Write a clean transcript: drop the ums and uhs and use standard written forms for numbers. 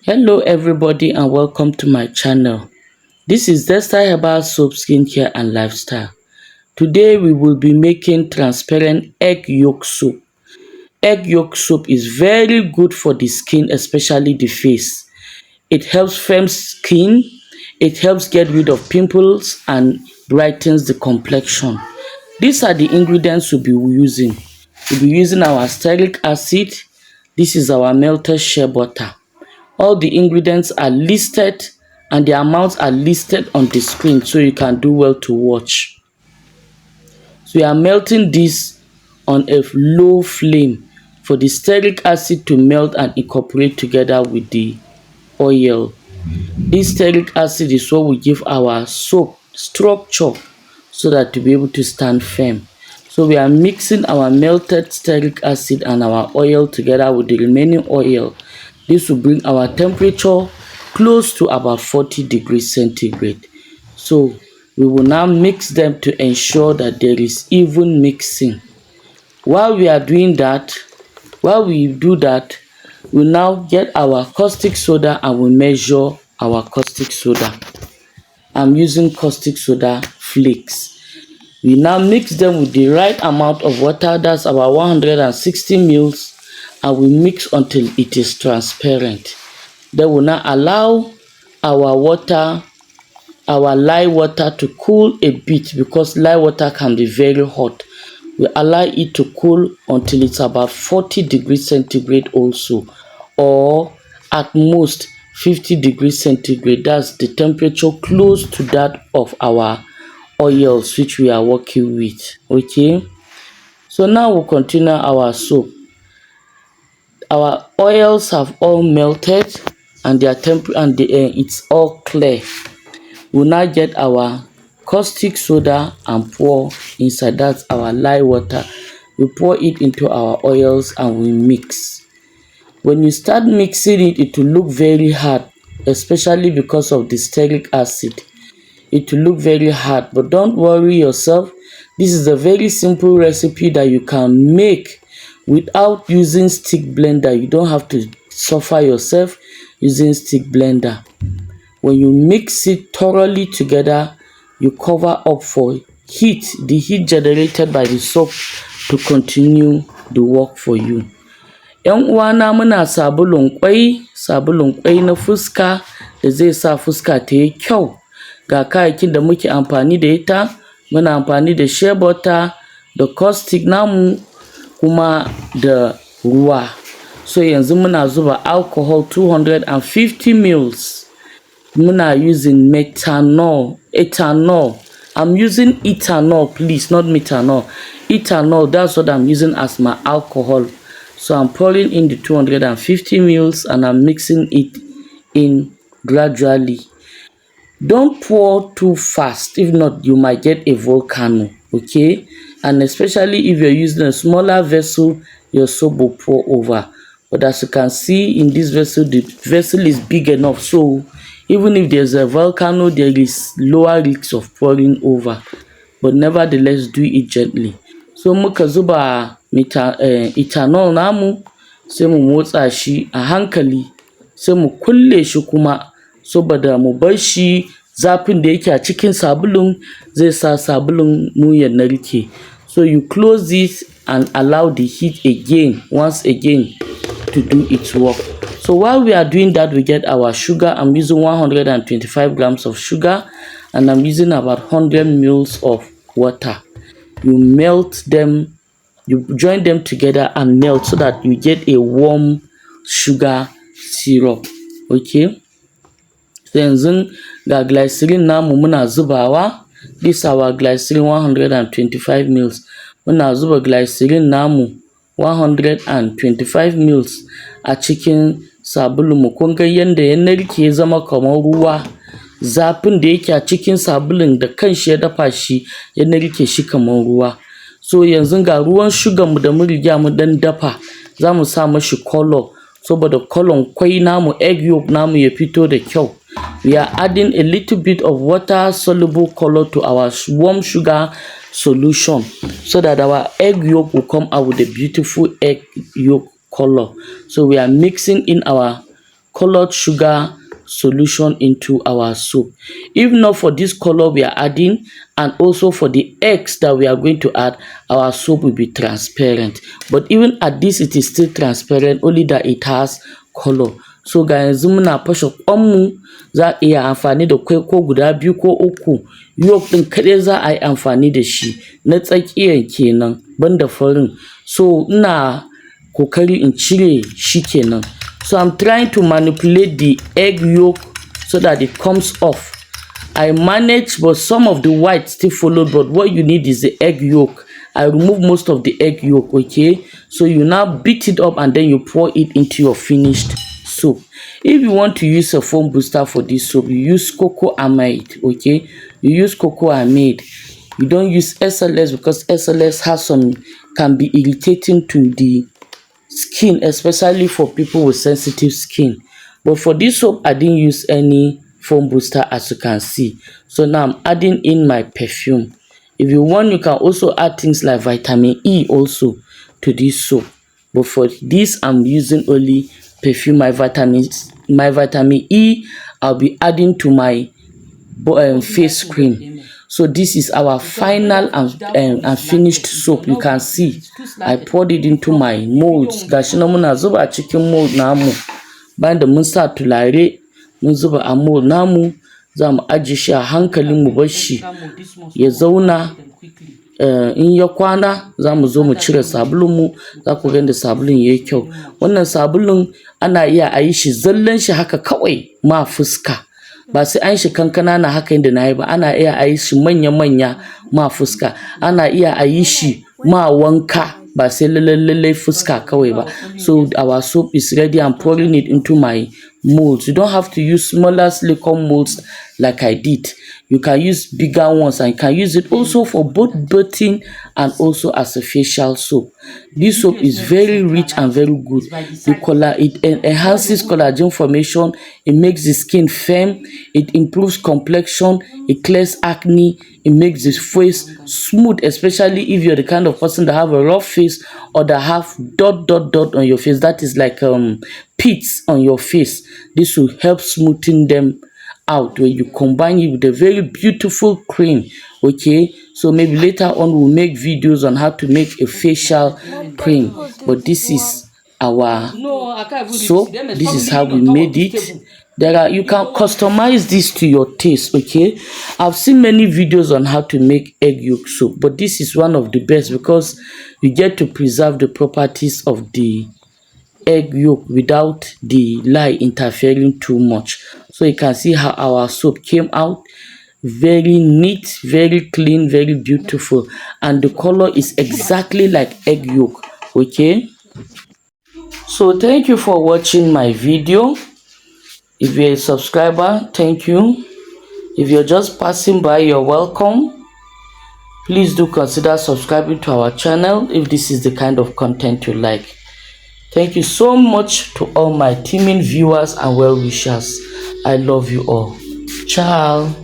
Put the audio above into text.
Hello everybody and welcome to my channel. This is ZESTA Herbal Soap Skincare and Lifestyle. Today we will be making transparent egg yolk soap. Egg yolk soap is very good for the skin, especially the face. It helps firm skin, it helps get rid of pimples and brightens the complexion. These are the ingredients we'll be using. We'll be using our STEARIC acid. This is our melted shea butter. All the ingredients are listed and the amounts are listed on the screen so you can do well to watch. So we are melting this on a low flame for the stearic acid to melt and incorporate together with the oil. This stearic acid is what will give our soap structure so that to be able to stand firm. So we are mixing our melted stearic acid and our oil together with the remaining oil. This will bring our temperature close to about 40 degrees centigrade. So we will now mix them to ensure that there is even mixing. While we do that, we now get our caustic soda and we measure our caustic soda. I'm using caustic soda flakes. We now mix them with the right amount of water, that's about 160 ml, and we mix until it is transparent. Then we'll now allow our lye water to cool a bit because lye water can be very hot. We allow it to cool until it's about 40 degrees centigrade also, or at most 50 degrees centigrade. That's the temperature close to that of our oils which we are working with. Okay, so now we'll continue our soap. Our oils have all melted and their it's all clear. We'll now get our caustic soda and pour inside. That's our lye water. We pour it into our oils and we mix. When you start mixing it, it will look very hard, especially because of the stearic acid. It will look very hard, but don't worry yourself. This is a very simple recipe that you can make without using stick blender. You don't have to suffer yourself using stick blender. When you mix it thoroughly together, you cover up for the heat generated by the soap to continue the work for you. Yan uwana, muna sabulun kwai na fuska da zai sa fuska ta yi kyau. Ga kayayyakin da muke amfani da ita, muna amfani da shea butter, da caustic namu kuma da ruwa. So yanzu muna zuba alcohol 250 ml. Muna using ethanol. I'm using ethanol, please, not methanol. Ethanol, that's what I'm using as my alcohol. So I'm pouring in the 250 ml and I'm mixing it in gradually. Don't pour too fast, if not you might get a volcano, okay? And especially if you're using a smaller vessel, your soap will pour over. But as you can see in this vessel, the vessel is big enough, so even if there's a volcano, there is lower risk of pouring over. But nevertheless, do it gently. So muka zuba ethanol namu, sai mu motsa shi a hankali, sai mu kulle shi kuma saboda mu bar shi zafin da yake a cikin sabulun zai sa sabulun mu ya narke. So you close this and allow the heat once again to do its work. So while we are doing that, we get our sugar. I'm using 125 grams of sugar and I'm using about 100 ml of water. You melt them, you join them together and melt so that you get a warm sugar syrup. Okay, so yanzu ga glycerin namu muna zubawa. This our glycerin 125 ml. Muna zuba glycerin namu 125 ml a cikin sabulun mu. Kun ga yanda ya narke ya zama kamar ruwa. Zafin da yake a cikin sabulun da kanshi ya dafa shi ya narke shi kamar ruwa. So yanzu ga ruwan sugar mu da mun riga mu dan dafa, za mu sa mashi color saboda color kwai namu, egg yolk namu ya fito da kyau. We are adding a little bit of water soluble color to our warm sugar solution so that our egg yolk will come out with a beautiful egg yolk color. So we are mixing in our colored sugar solution into our soap. If not for this color we are adding, and also for the eggs that we are going to add, our soap will be transparent. But even at this, it is still transparent, only that it has color. So ga yanzu muna fashe kwanmu, za a iya amfani da kwai ko guda biyu ko uku. Yolk din kaɗai za a yi amfani da shi, na tsakiyan kenan banda farin. So ina kokari in cire shi kenan. So I'm trying to manipulate the egg yolk so that it comes off. I manage, but some of the white still followed. But what you need is the egg yolk. I remove most of the egg yolk, okay? So you now beat it up and then you pour it into your finished soap. If you want to use a foam booster for this soap, you use cocoa amide, okay? You use cocoa amide. You don't use SLS because SLS has some, can be irritating to the skin, especially for people with sensitive skin. But for this soap, I didn't use any foam booster, as you can see. So now I'm adding in my perfume. If you want, you can also add things like vitamin E also to this soap. But for this, I'm using only perfume. My vitamin E, I'll be adding to my face cream. So this is our final and finished soap. You can see I poured it into my molds. Gashi na muna zuba a cikin mold namu. Bayan da mun sa tulare, mun zuba a mold namu, za mu ajiye shi a hankalin mu bar shi ya zauna. In ya kwana, za mu zo mu cire sabulun mu. Za ku ga yadda sabulun yayi kyau. Wannan sabulun ana iya a yi shi zallan shi haka kawai ma fuska. Ba sai an shi kankana na haka inda na yi ba. Ana iya a yi shi manya-manya ma fuska. Ana iya a yi shi ma wanka, ba sai lallai fuska kawai ba. So our soap is ready. I'm pouring it into my molds. You don't have to use smaller silicone molds like I did. You can use bigger ones, and you can use it also for both bathing and also as a facial soap. This soap is very rich and very good. It enhances collagen formation. It makes the skin firm. It improves complexion. It clears acne. It makes the face smooth, especially if you're the kind of person that have a rough face or that have dot on your face. That is like pits on your face. This will help smoothen them out when you combine it with a very beautiful cream. Okay, so maybe later on we'll make videos on how to make a facial cream. But this is our soap. This is how we made it. You can customize this to your taste. Okay, I've seen many videos on how to make egg yolk soap, but this is one of the best because you get to preserve the properties of the egg yolk without the lye interfering too much. So you can see how our soap came out. Very neat, very clean, very beautiful, and the color is exactly like egg yolk. Okay, so thank you for watching my video. If you're a subscriber, thank you. If you're just passing by, you're welcome. Please do consider subscribing to our channel if this is the kind of content you like. Thank you so much to all my teaming viewers and well-wishers. I love you all. Ciao.